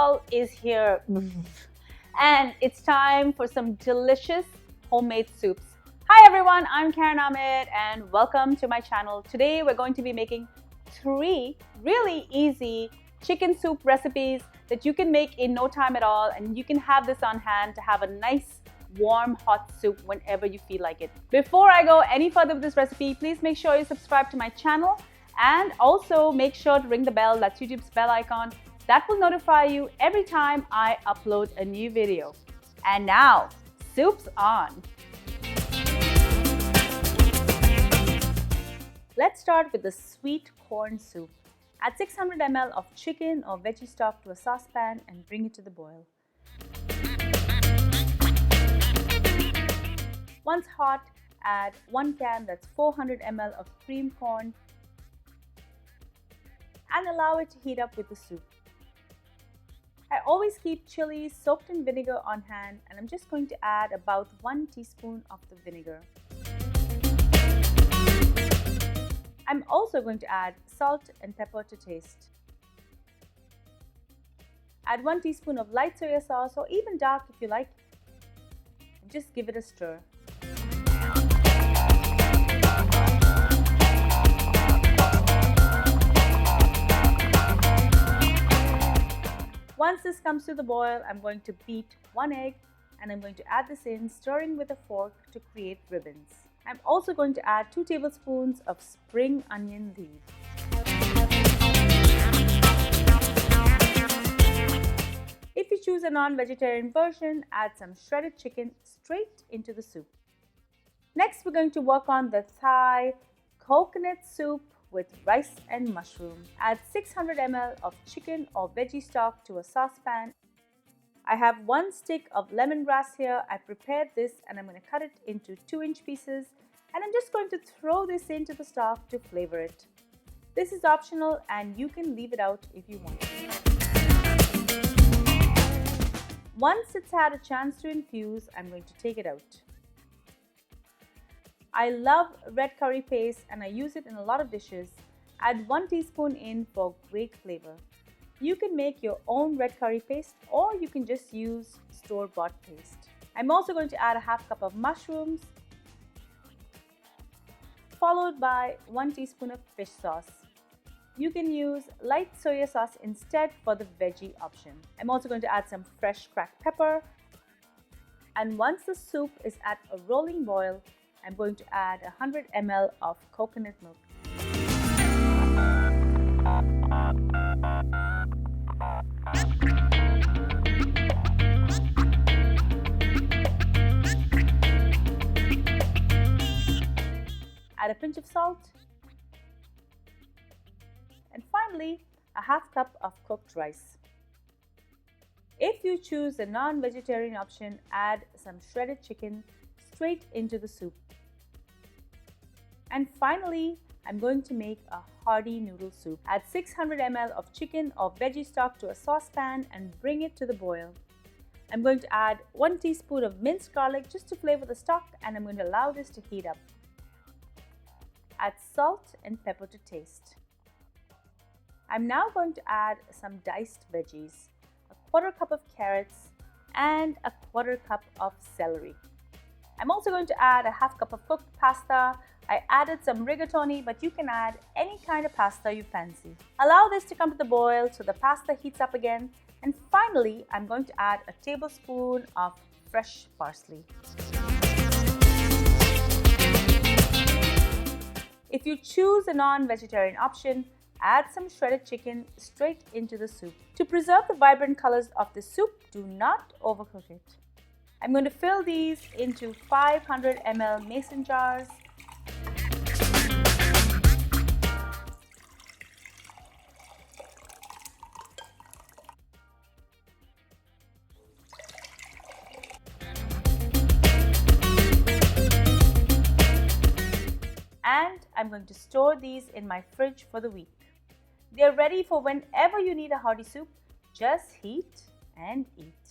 fall is here. And it's time for some delicious homemade soups. Hi everyone, I'm Karen Ahmed and welcome to my channel. Today we're going to be making 3 really easy chicken soup recipes that you can make in no time at all, and you can have this on hand to have a nice warm hot soup whenever you feel like it. Before I go any further with this recipe, please make sure you subscribe to my channel and also make sure to ring the bell. That's YouTube's bell icon. That will notify you every time I upload a new video. And now, soup's on. Let's start with the sweet corn soup. Add 600 ml of chicken or veggie stock to a saucepan and bring it to the boil. Once hot, add 1 can, that's 400 ml of cream corn, and allow it to heat up with the soup. I always keep chilies soaked in vinegar on hand, and I'm just going to add about 1 teaspoon of the vinegar. I'm also going to add salt and pepper to taste. Add 1 teaspoon of light soy sauce, or even dark if you like, and just give it a stir. Once this comes to the boil, I'm going to beat 1 egg and I'm going to add this in, stirring with a fork to create ribbons. I'm also going to add 2 tablespoons of spring onion leaves. If you choose a non-vegetarian version, add some shredded chicken straight into the soup. Next, we're going to work on the Thai coconut soup with rice and mushroom. Add 600 ml of chicken or veggie stock to a saucepan. I have 1 stick of lemongrass here. I prepared this and I'm going to cut it into 2-inch pieces, and I'm just going to throw this into the stock to flavor it. This is optional and you can leave it out if you want. Once it's had a chance to infuse, I'm going to take it out. I love red curry paste and I use it in a lot of dishes. Add 1 teaspoon in for great flavor. You can make your own red curry paste or you can just use store-bought paste. I'm also going to add a half cup of mushrooms, followed by 1 teaspoon of fish sauce. You can use light soy sauce instead for the veggie option. I'm also going to add some fresh cracked pepper. And once the soup is at a rolling boil, I'm going to add 100 ml of coconut milk. Add a pinch of salt. And finally, a half cup of cooked rice. If you choose a non-vegetarian option, add some shredded chicken straight into the soup. And finally, I'm going to make a hearty noodle soup. Add 600 ml of chicken or veggie stock to a saucepan and bring it to the boil. I'm going to add 1 teaspoon of minced garlic just to flavor the stock, and I'm going to allow this to heat up. Add salt and pepper to taste. I'm now going to add some diced veggies, a 1/4 cup of carrots and a 1/4 cup of celery. I'm also going to add a half cup of cooked pasta. I added some rigatoni, but you can add any kind of pasta you fancy. Allow this to come to the boil so the pasta heats up again. And finally, I'm going to add a tablespoon of fresh parsley. If you choose a non-vegetarian option, add some shredded chicken straight into the soup. To preserve the vibrant colors of the soup, do not overcook it. I'm going to fill these into 500 ml mason jars. And I'm going to store these in my fridge for the week. They're ready for whenever you need a hearty soup. Just heat and eat.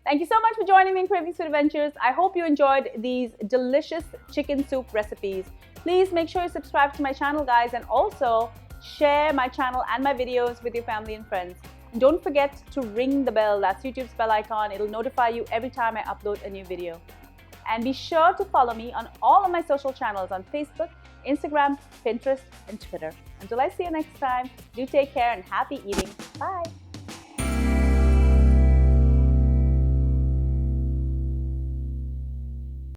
Thank you so much for joining me in Kravings Food Adventures. I hope you enjoyed these delicious chicken soup recipes. Please make sure you subscribe to my channel, guys, and also Share my channel and my videos with your family and friends. And don't forget to ring the bell. That's YouTube's bell icon. It'll notify you every time I upload a new video. And be sure to follow me on all of my social channels on Facebook, Instagram, Pinterest, and Twitter. Until I see you next time, do take care and happy eating. Bye.